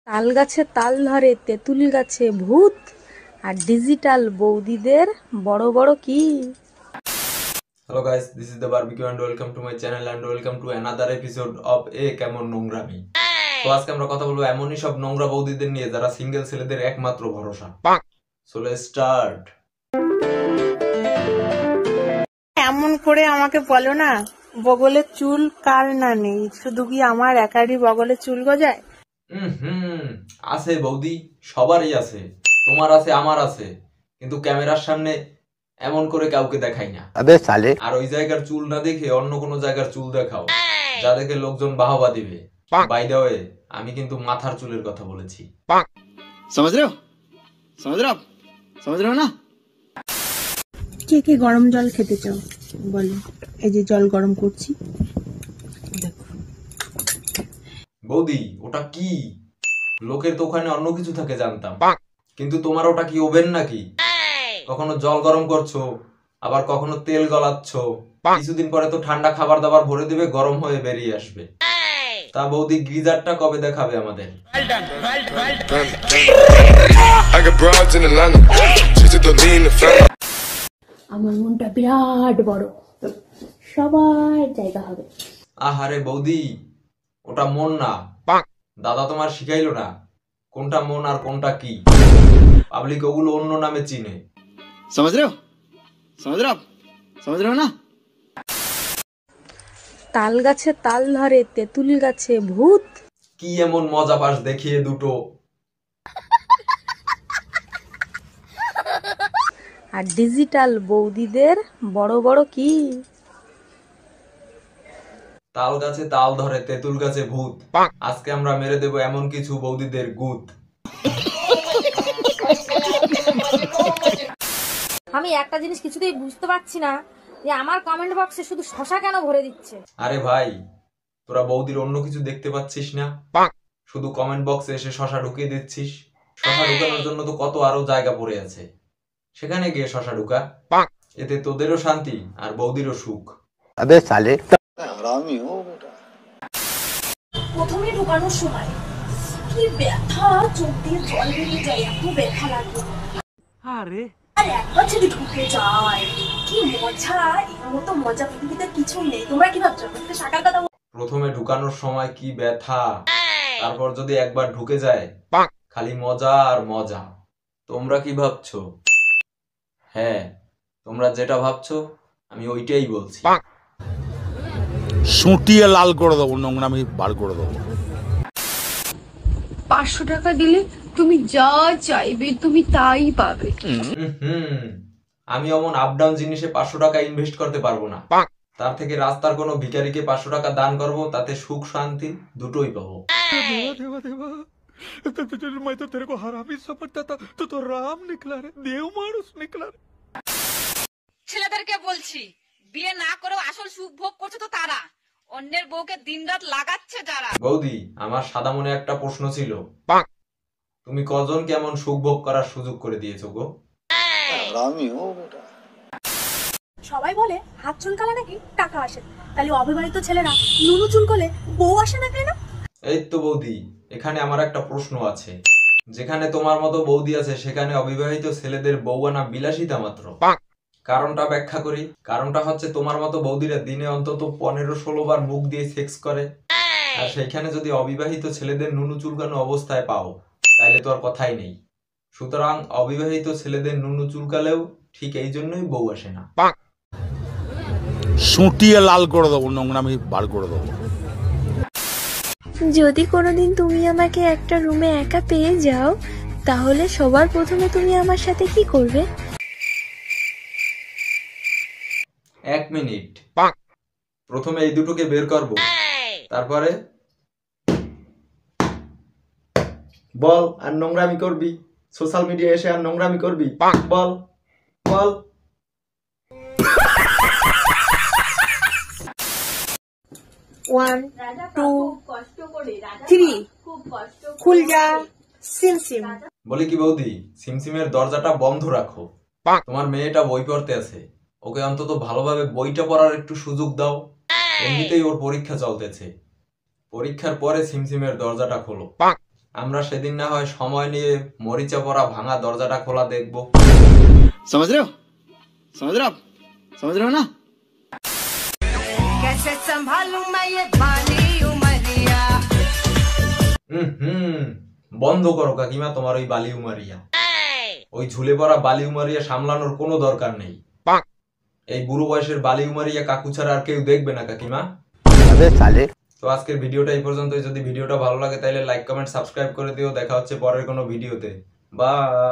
তাল গাছে তাল ধরে তেঁতুল গাছে ভূত আর ডিজিটাল বৌদিদের বড় বড় কি। Hello guys, this is the barbecue and welcome to my channel and welcome to another episode of A কেমন নোংরামি। তো আজকে আমরা কথা বলবো এমনই সব নোংরা বৌদিদের নিয়ে যারা সিঙ্গেল ছেলেদের একমাত্র ভরসা। So let's start. এমন করে আমাকে বলো না, বগলের চুল কার না নেই, শুধু কি আমার একারই বগলের চুল গজায়? আছে বৌদি, সবারই আছে, তোমার আছে, আমার আছে, কিন্তু ক্যামেরার সামনে এমন করে কাউকে দেখাই না। আর ওই জায়গার চুল না দেখে অন্য কোনো জায়গার চুল দেখাও, যা দেখে লোকজন বাহবা দিবে। বাই দ্য ওয়ে, আমি কিন্তু মাথার চুলের কথা বলেছি। समझ रहे हो ना? কে কে গরম জল খেতে চাও বলো, এই যে জল গরম করছি। বৌদি, ওটা কি? লোকের তো ওখানে অন্য কিছু থাকে জানতাম, কিন্তু তোমার ওটা কি ওভেন নাকি? কখনো জল গরম করছো, আবার কখনো তেল গলাচ্ছ, কিছুদিন পরে তো ঠান্ডা খাবার দাবার ভরে দিবে, গরম হয়ে বেরিয়ে আসবে। তা বৌদি, গিজারটা কবে দেখাবে আমাদের? আমার মনটা বিরাট বড়, সবার জায়গা হবে। আহারে বৌদি, ওটা মন না, দাদা তোমার শিখাইলো না কোনটা মন আর কোনটা কি। পাবলিক ওগুলো অন্য নামে চিনে। समझ रहे हो ना? তাল গাছে তাল ধরে তেঁতুল গাছে ভূত। কি এমন মজা পাস দেখিয়ে দুটো। আর ডিজিটাল বৌদিদের বড় বড় কি। তাল গাছে তাল ধরে তেঁতুল গাছে ভূত। আজকে আমরা মেরে দেব এমন কিছু বৌদিদের গুত। আমি একটা জিনিস কিছুতেই বুঝতে পারছি না, যে আমার কমেন্ট বক্সে শুধু শশা কেন ভরে দিচ্ছে। আরে ভাই, তোরা বৌদির অন্য কিছু দেখতে পাচ্ছিস না? শুধু কমেন্ট বক্সে এসে শশা ঢুকিয়ে দিচ্ছিস। শশা ঢুকানোর জন্য তো কত আরো জায়গা পড়ে আছে, সেখানে গিয়ে শশা ঢুকা। এতে তোদেরও শান্তি আর বৌদিরও সুখ। अबे साले প্রথমে ঢোকানোর সময় কি ব্যথা, চোখ দিয়ে জল বেরিয়ে যায়, এত ব্যথা লাগে। আরে আর একবার যদি ঢুকে যায় কি মজা, এর মতো মজা পৃথিবীতে কিছু নেই। তোমরা কি ভাবছো? শাকার কথা। প্রথমে ঢুকানোর সময় কি ব্যথা, তারপর যদি একবার ঢুকে যায় খালি মজা আর মজা। তোমরা কি ভাবছো? হ্যাঁ, তোমরা যেটা ভাবছো আমি ওইটাই বলছি। সুটিয়ে লাল করে দেবো, নোংরামি বার করে দেবো। 500 টাকা দিলে তুমি যা চাইবে তুমি তাই পাবে। আমি অমন আপ ডাউন জিনিসে 500 টাকা ইনভেস্ট করতে পারবো না। তার থেকে রাস্তার কোনো ভিখারিকে 500 টাকা দান করব, তাতে সুখ শান্তি দুটোই পাবো। मैं तो तेरे को हरामी समझता था, तो राम निकला रे, देव मानुष निकला रे। ছেলেদেরকে বলছি, বিয়ে না করেও আসল সুখ ভোগ করছে তো তারা, অন্যের বউকে দিনরাত লাগাচ্ছে যারা। বৌদি, আমার সাদা মনে একটা প্রশ্ন ছিল, তুমি কজন কেমন সুখ ভোগ করার সুযোগ করে দিয়েছো গো? সবাই বলে হাত চুলকালে নাকি টাকা আসে, তাহলে অবিবাহিত ছেলেরা নুনু চুলকলে বউ আসে না কেন? এই তো বৌদি, এখানে আমার একটা প্রশ্ন আছে। যেখানে তোমার মতো বৌদি আছে সেখানে অবিবাহিত ছেলেদের বউ আনা বিলাসিতা মাত্র। কারণটা ব্যাখ্যা করি। কারণটা হচ্ছে, তোমার মতো বৌদিরা দিনে অন্তত 15-16 বার মুখ দিয়ে সেক্স করে, আর সেইখানে যদি অবিবাহিত ছেলেদের নুনু চুলকানো অবস্থায় পাও তাহলে তো আর কথাই নেই। সুতরাং অবিবাহিত ছেলেদের নুনু চুলকালেও ঠিক এই জন্যই বউ আসে না। সুটিয়ে লাল করে দেবো, নোংরামি বার করে দেবো। যদি কোনোদিন তুমি আমাকে একটা রুমে একা পেয়ে যাও, তাহলে সবার প্রথমে তুমি আমার সাথে কি করবে? 1 মিনিট, প্রথমে এই দুটোকে বের করব, তারপরে বল আর নোংরামি করবি, সোশ্যাল মিডিয়া এসে আর নোংরামি করবি, বল বল। ওয়ান টু থ্রি, খুল যা সিমসিম। বলি কি বৌদি, সিমসিমের দরজাটা বন্ধ রাখো। তোমার মেয়েটা বই পড়তে আছে, ওকে অন্তত ভালোভাবে বইটা পড়ার একটু সুযোগ দাও। এমনিতেই ওর পরীক্ষা চলতেছে, পরীক্ষার পরে সিমসিমের দরজাটা খোলো। আমরা সেদিন না হয় সময় নিয়ে মরিচা পড়া ভাঙা দরজাটা খোলা দেখবো। समझ रहे हो समझ रहे हो आप समझ रहे हो ना বন্ধ করো কাকিমা তোমার ওই বালি উমারিয়া। ওই ঝুলে পড়া বালি উমারিয়া সামলানোর কোনো দরকার নেই। এই বুড়ো বয়সের বালি উমারিয়া কাকু ছাড়া আর কেউ দেখবে না কাকিমা। अबे साले তো আজকের ভিডিওটা এই পর্যন্তই। যদি ভিডিওটা ভালো লাগে তাহলে লাইক কমেন্ট সাবস্ক্রাইব করে দিও। দেখা হচ্ছে পরের কোনো ভিডিওতে। বাই।